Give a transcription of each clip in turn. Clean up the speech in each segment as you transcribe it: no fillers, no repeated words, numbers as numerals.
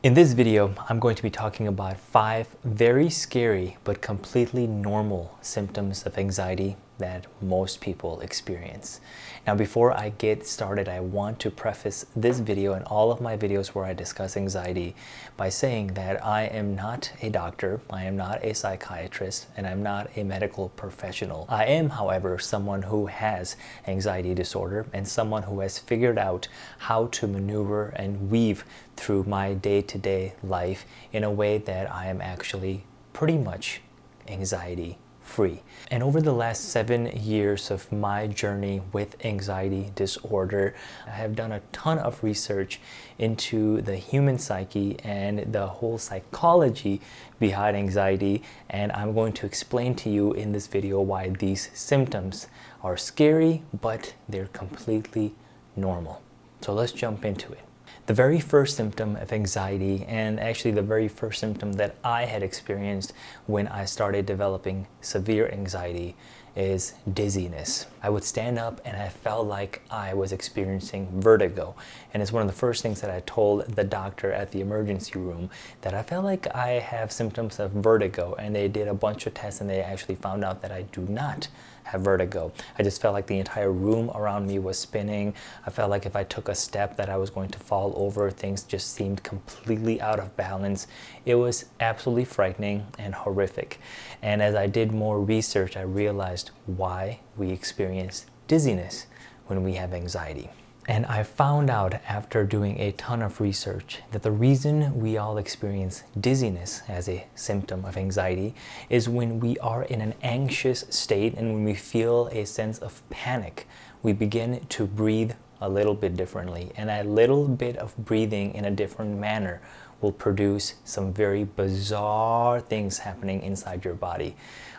In this video, I'm going to be talking about 5 very scary but completely normal symptoms of anxiety that most people experience. Now, before I get started, I want to preface this video and all of my videos where I discuss anxiety by saying that I am not a doctor, I am not a psychiatrist, and I'm not a medical professional. I am, however, someone who has anxiety disorder and someone who has figured out how to maneuver and weave through my day-to-day life in a way that I am actually pretty much anxiety free. And over the last 7 years of my journey with anxiety disorder, I have done a ton of research into the human psyche and the whole psychology behind anxiety, and I'm going to explain to you in this video why these symptoms are scary, but they're completely normal. So let's jump into it. The very first symptom of anxiety, and actually the very first symptom that I had experienced when I started developing severe anxiety, is dizziness. I would stand up and I felt like I was experiencing vertigo. And it's one of the first things that I told the doctor at the emergency room, that I felt like I have symptoms of vertigo. And they did a bunch of tests and they actually found out that I do not have vertigo. I just felt like the entire room around me was spinning. I felt like if I took a step that I was going to fall over. Things just seemed completely out of balance. It was absolutely frightening and horrific. And as I did more research, I realized why we experience dizziness when we have anxiety. And I found out after doing a ton of research that the reason we all experience dizziness as a symptom of anxiety is when we are in an anxious state and when we feel a sense of panic, we begin to breathe a little bit differently. And that little bit of breathing in a different manner will produce some very bizarre things happening inside your body.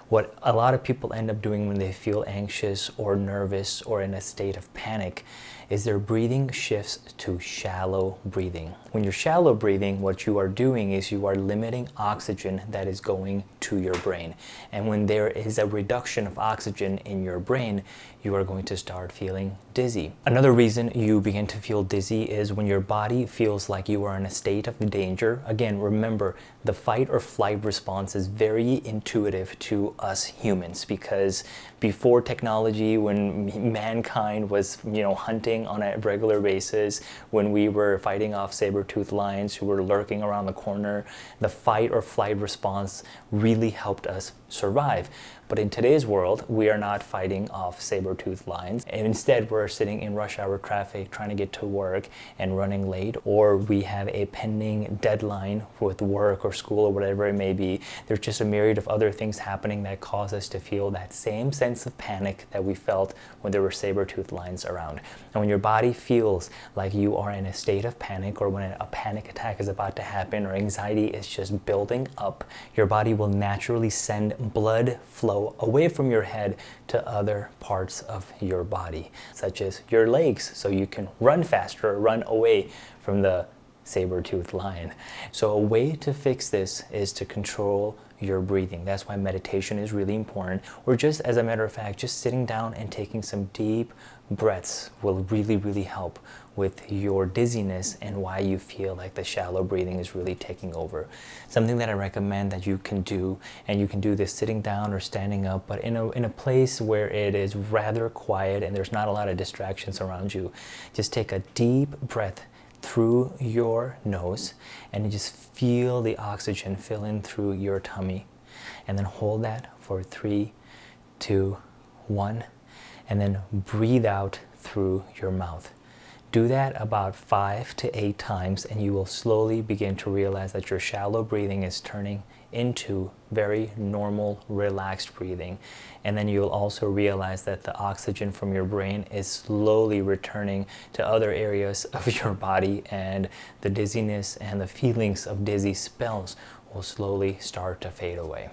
What a lot of people end up doing when they feel anxious or nervous or in a state of panic is their breathing shifts to shallow breathing. When you're shallow breathing, what you are doing is you are limiting oxygen that is going to your brain. And when there is a reduction of oxygen in your brain, you are going to start feeling dizzy. Another reason you begin to feel dizzy is when your body feels like you are in a state of danger. Again, remember, the fight or flight response is very intuitive to us humans, because before technology, when mankind was, hunting on a regular basis, when we were fighting off saber-toothed lions who were lurking around the corner, the fight or flight response really helped us survive. But in today's world, we are not fighting off saber-toothed lions. And instead, we're sitting in rush hour traffic trying to get to work and running late, or we have a pending deadline with work or school or whatever it may be. There's just a myriad of other things happening that cause us to feel that same sense of panic that we felt when there were saber-toothed lions around. And when your body feels like you are in a state of panic, or when a panic attack is about to happen, or anxiety is just building up, your body will naturally send blood flow away from your head to other parts of your body, such as your legs, so you can run faster or run away from the saber-toothed lion. So a way to fix this is to control your breathing. That's why meditation is really important. Or just, as a matter of fact, just sitting down and taking some deep breaths will really, really help with your dizziness and why you feel like the shallow breathing is really taking over. Something that I recommend that you can do, and you can do this sitting down or standing up, but in a place where it is rather quiet and there's not a lot of distractions around you. Just take a deep breath through your nose and you just feel the oxygen fill in through your tummy, and then hold that for 3, 2, 1, and then breathe out through your mouth. Do that about 5 to 8 times and you will slowly begin to realize that your shallow breathing is turning into very normal, relaxed breathing. And then you'll also realize that the oxygen from your brain is slowly returning to other areas of your body, and the dizziness and the feelings of dizzy spells will slowly start to fade away.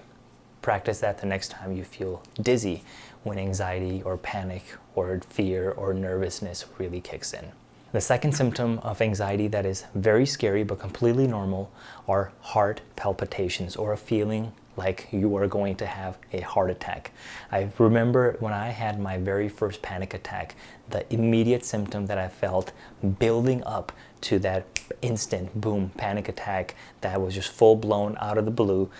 Practice that the next time you feel dizzy, when anxiety or panic or fear or nervousness really kicks in. The second symptom of anxiety that is very scary but completely normal are heart palpitations, or a feeling like you are going to have a heart attack. I remember when I had my very first panic attack, the immediate symptom that I felt building up to that instant boom panic attack that was just full blown out of the blue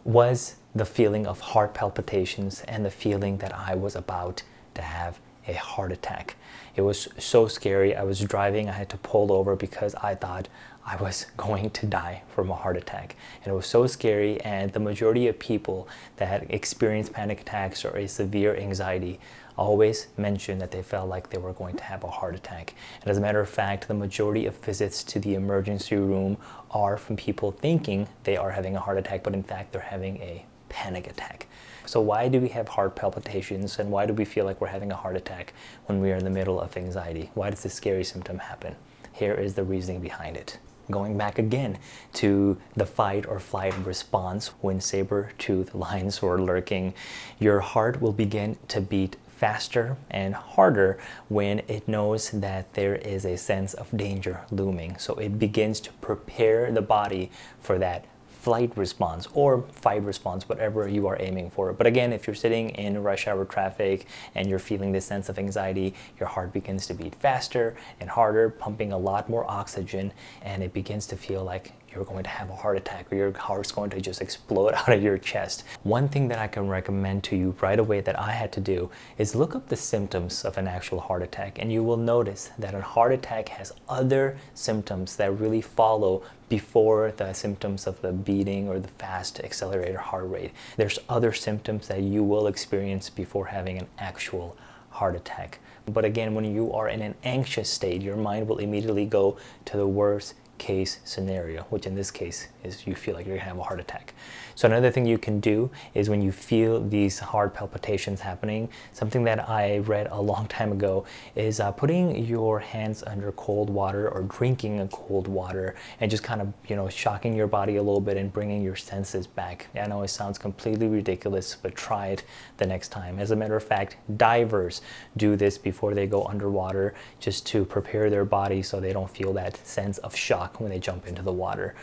was the feeling of heart palpitations and the feeling that I was about to have a heart attack. It was so scary. I was driving, I had to pull over because I thought I was going to die from a heart attack. And it was so scary, and the majority of people that experience panic attacks or a severe anxiety always mention that they felt like they were going to have a heart attack. And as a matter of fact, the majority of visits to the emergency room are from people thinking they are having a heart attack, but in fact they're having a panic attack. So why do we have heart palpitations, and why do we feel like we're having a heart attack when we are in the middle of anxiety? Why does this scary symptom happen? Here is the reasoning behind it. Going back again to the fight or flight response when saber-toothed lions were lurking, your heart will begin to beat faster and harder when it knows that there is a sense of danger looming. So it begins to prepare the body for that flight response or fight response, whatever you are aiming for. But again, if you're sitting in rush hour traffic and you're feeling this sense of anxiety, your heart begins to beat faster and harder, pumping a lot more oxygen, and it begins to feel like you're going to have a heart attack, or your heart's going to just explode out of your chest. One thing that I can recommend to you right away that I had to do is look up the symptoms of an actual heart attack, and you will notice that a heart attack has other symptoms that really follow before the symptoms of the beating or the fast accelerated heart rate. There's other symptoms that you will experience before having an actual heart attack. But again, when you are in an anxious state, your mind will immediately go to the worst case scenario, which in this case is you feel like you're gonna have a heart attack. So another thing you can do is when you feel these heart palpitations happening, something that I read a long time ago is putting your hands under cold water or drinking a cold water and just kind of, shocking your body a little bit and bringing your senses back. I know it sounds completely ridiculous, but try it the next time. As a matter of fact, divers do this before they go underwater just to prepare their body so they don't feel that sense of shock when they jump into the water.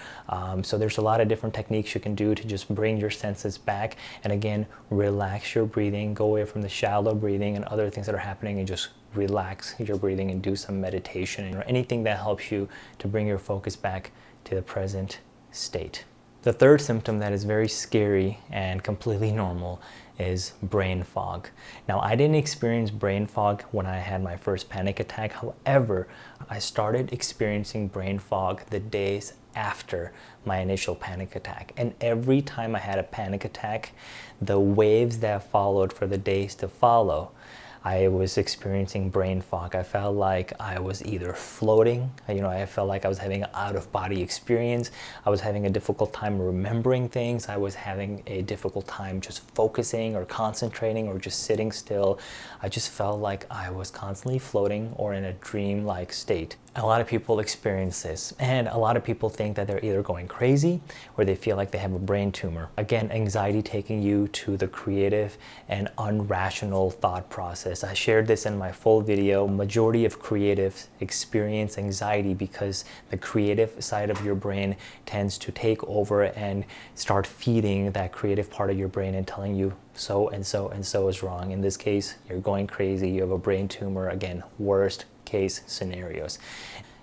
So there's a lot of different techniques you can do to just bring your senses back, and again, relax your breathing, go away from the shallow breathing and other things that are happening, and just relax your breathing and do some meditation or anything that helps you to bring your focus back to the present state. The third symptom that is very scary and completely normal is brain fog. Now, I didn't experience brain fog when I had my first panic attack. However, I started experiencing brain fog the days after my initial panic attack. And every time I had a panic attack, the waves that followed for the days to follow, I was experiencing brain fog. I felt like I was either floating, I felt like I was having an out-of-body experience. I was having a difficult time remembering things. I was having a difficult time just focusing or concentrating or just sitting still. I just felt like I was constantly floating or in a dream-like state. A lot of people experience this, and a lot of people think that they're either going crazy or they feel like they have a brain tumor. Again, anxiety taking you to the creative and unrational thought process. I shared this in my full video. Majority of creatives experience anxiety because the creative side of your brain tends to take over and start feeding that creative part of your brain and telling you so and so and so is wrong. In this case, you're going crazy, you have a brain tumor. Again, worst case scenarios.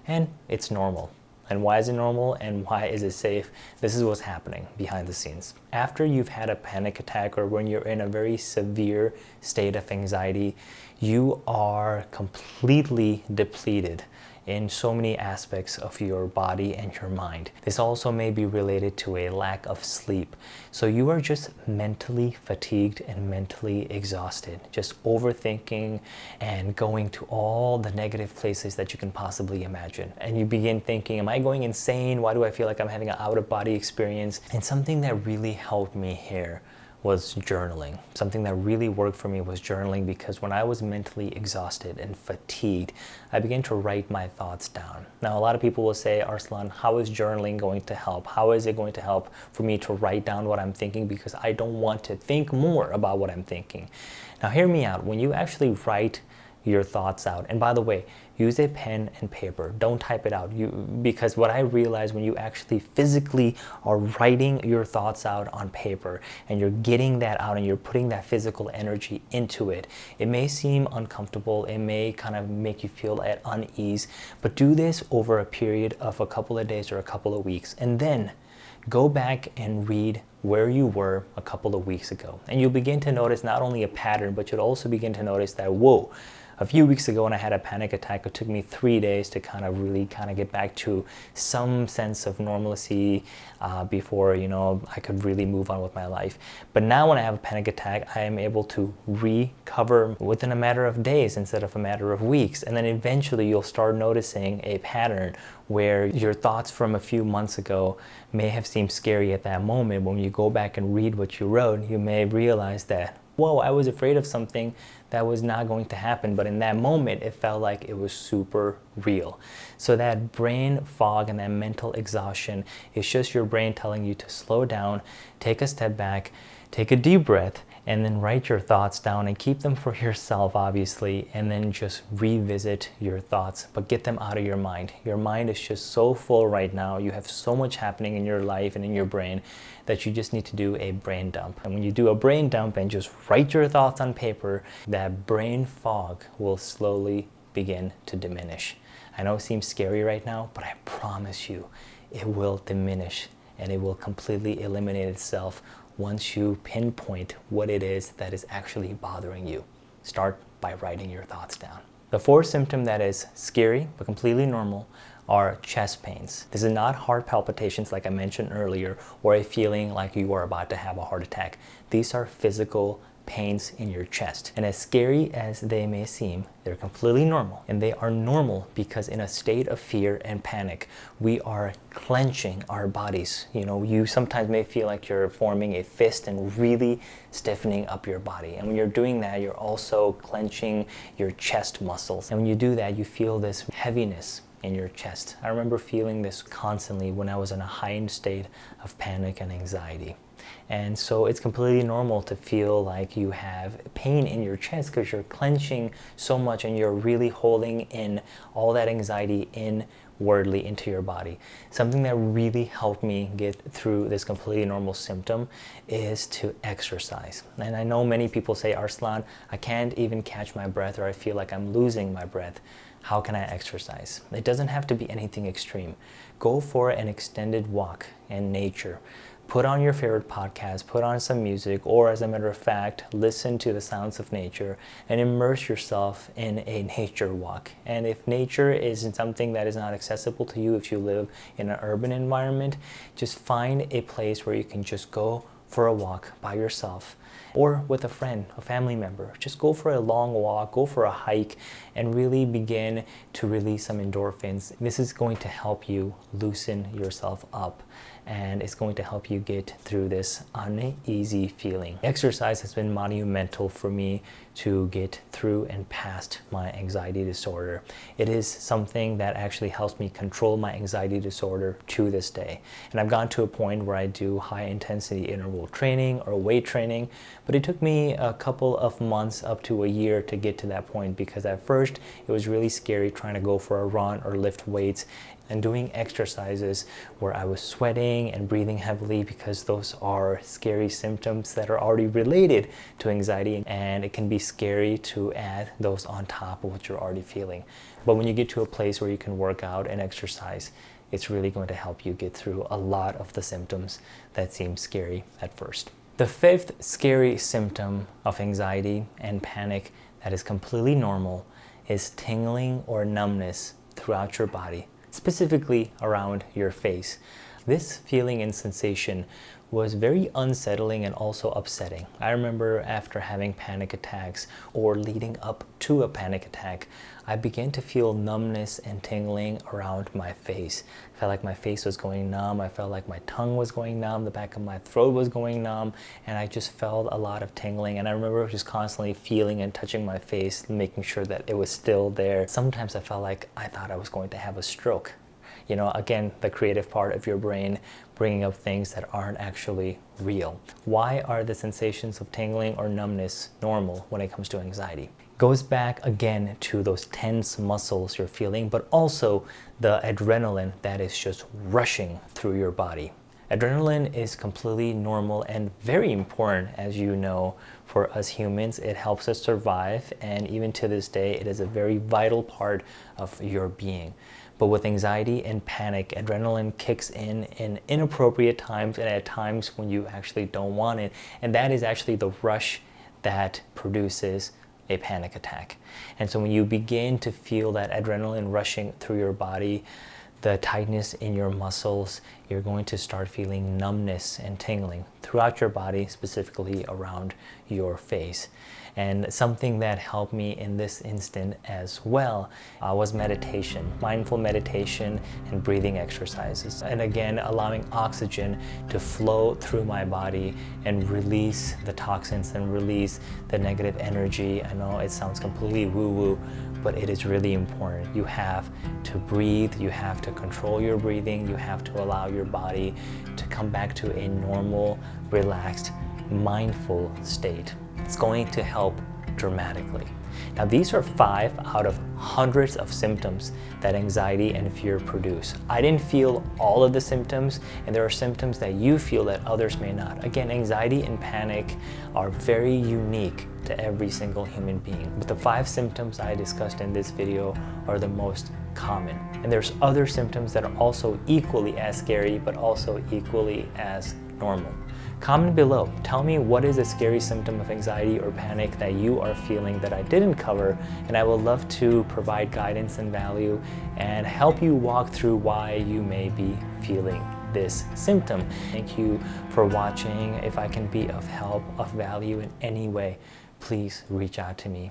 And it's normal. And why is it normal and why is it safe? This is what's happening behind the scenes. After you've had a panic attack or when you're in a very severe state of anxiety, you are completely depleted in so many aspects of your body and your mind. This also may be related to a lack of sleep. So you are just mentally fatigued and mentally exhausted, just overthinking and going to all the negative places that you can possibly imagine. And you begin thinking, am I going insane? Why do I feel like I'm having an out-of-body experience? And something that really helped me here was journaling. Something that really worked for me was journaling, because when I was mentally exhausted and fatigued, I began to write my thoughts down. Now, a lot of people will say, Arslan, how is journaling going to help? How is it going to help for me to write down what I'm thinking? Because I don't want to think more about what I'm thinking. Now, hear me out. When you actually write your thoughts out. And by the way, use a pen and paper. Don't type it out. Because what I realized, when you actually physically are writing your thoughts out on paper and you're getting that out and you're putting that physical energy into it, it may seem uncomfortable. It may kind of make you feel at unease, but do this over a period of a couple of days or a couple of weeks, and then go back and read where you were a couple of weeks ago. And you'll begin to notice not only a pattern, but you'll also begin to notice that, whoa, a few weeks ago when I had a panic attack, it took me 3 days to really get back to some sense of normalcy before, I could really move on with my life. But now when I have a panic attack, I am able to recover within a matter of days instead of a matter of weeks. And then eventually you'll start noticing a pattern where your thoughts from a few months ago may have seemed scary at that moment. When you go back and read what you wrote, you may realize that, whoa, I was afraid of something that was not going to happen, but in that moment it felt like it was super real. So that brain fog and that mental exhaustion is just your brain telling you to slow down, take a step back, take a deep breath, and then write your thoughts down and keep them for yourself, obviously, and then just revisit your thoughts, but get them out of your mind. Your mind is just so full right now. You have so much happening in your life and in your brain that you just need to do a brain dump. And when you do a brain dump and just write your thoughts on paper, that brain fog will slowly begin to diminish. I know it seems scary right now, but I promise you, it will diminish and it will completely eliminate itself once you pinpoint what it is that is actually bothering you. Start by writing your thoughts down. The fourth symptom that is scary but completely normal are chest pains. This is not heart palpitations like I mentioned earlier, or a feeling like you are about to have a heart attack. These are physical pains in your chest. And as scary as they may seem, they're completely normal. And they are normal because in a state of fear and panic, we are clenching our bodies. You sometimes may feel like you're forming a fist and really stiffening up your body. And when you're doing that, you're also clenching your chest muscles. And when you do that, you feel this heaviness in your chest. I remember feeling this constantly when I was in a heightened state of panic and anxiety. And so it's completely normal to feel like you have pain in your chest because you're clenching so much and you're really holding in all that anxiety inwardly into your body. Something that really helped me get through this completely normal symptom is to exercise. And I know many people say, Arslan, I can't even catch my breath, or I feel like I'm losing my breath. How can I exercise? It doesn't have to be anything extreme. Go for an extended walk in nature. Put on your favorite podcast, put on some music, or as a matter of fact, listen to the sounds of nature and immerse yourself in a nature walk. And if nature isn't something that is not accessible to you, if you live in an urban environment, just find a place where you can just go for a walk by yourself or with a friend, a family member. Just go for a long walk, go for a hike, and really begin to release some endorphins. This is going to help you loosen yourself up, and it's going to help you get through this uneasy feeling. Exercise has been monumental for me to get through and past my anxiety disorder. It is something that actually helps me control my anxiety disorder to this day. And I've gotten to a point where I do high intensity interval training or weight training, but it took me a couple of months up to a year to get to that point, because at first it was really scary trying to go for a run or lift weights and doing exercises where I was sweating and breathing heavily, because those are scary symptoms that are already related to anxiety, and it can be scary to add those on top of what you're already feeling. But when you get to a place where you can work out and exercise, it's really going to help you get through a lot of the symptoms that seem scary at first. The fifth scary symptom of anxiety and panic that is completely normal is tingling or numbness throughout your body, specifically around your face. This feeling and sensation was very unsettling and also upsetting. I remember after having panic attacks or leading up to a panic attack, I began to feel numbness and tingling around my face. I felt like my face was going numb. I felt like my tongue was going numb. The back of my throat was going numb. And I just felt a lot of tingling. And I remember just constantly feeling and touching my face, making sure that it was still there. Sometimes I felt like I thought I was going to have a stroke. Again, the creative part of your brain bringing up things that aren't actually real. Why are the sensations of tingling or numbness normal when it comes to anxiety? goes back again to those tense muscles you're feeling, but also the adrenaline that is just rushing through your body. Adrenaline is completely normal and very important, as you know, for us humans. It helps us survive, and even to this day, it is a very vital part of your being. But with anxiety and panic, adrenaline kicks in inappropriate times and at times when you actually don't want it. And that is actually the rush that produces a panic attack. And so when you begin to feel that adrenaline rushing through your body, the tightness in your muscles, you're going to start feeling numbness and tingling throughout your body, specifically around your face. And something that helped me in this instant as well was meditation, mindful meditation and breathing exercises. And again, allowing oxygen to flow through my body and release the toxins and release the negative energy. I know it sounds completely woo-woo, but it is really important. You have to breathe, you have to control your breathing, you have to allow your body to come back to a normal, relaxed, mindful state. It's going to help dramatically. Now, these are 5 out of hundreds of symptoms that anxiety and fear produce. I didn't feel all of the symptoms, and there are symptoms that you feel that others may not. Again, anxiety and panic are very unique to every single human being. But the 5 symptoms I discussed in this video are the most common. And there's other symptoms that are also equally as scary, but also equally as normal. Comment below. Tell me what is a scary symptom of anxiety or panic that you are feeling that I didn't cover, and I would love to provide guidance and value and help you walk through why you may be feeling this symptom. Thank you for watching. If I can be of help, of value in any way, please reach out to me.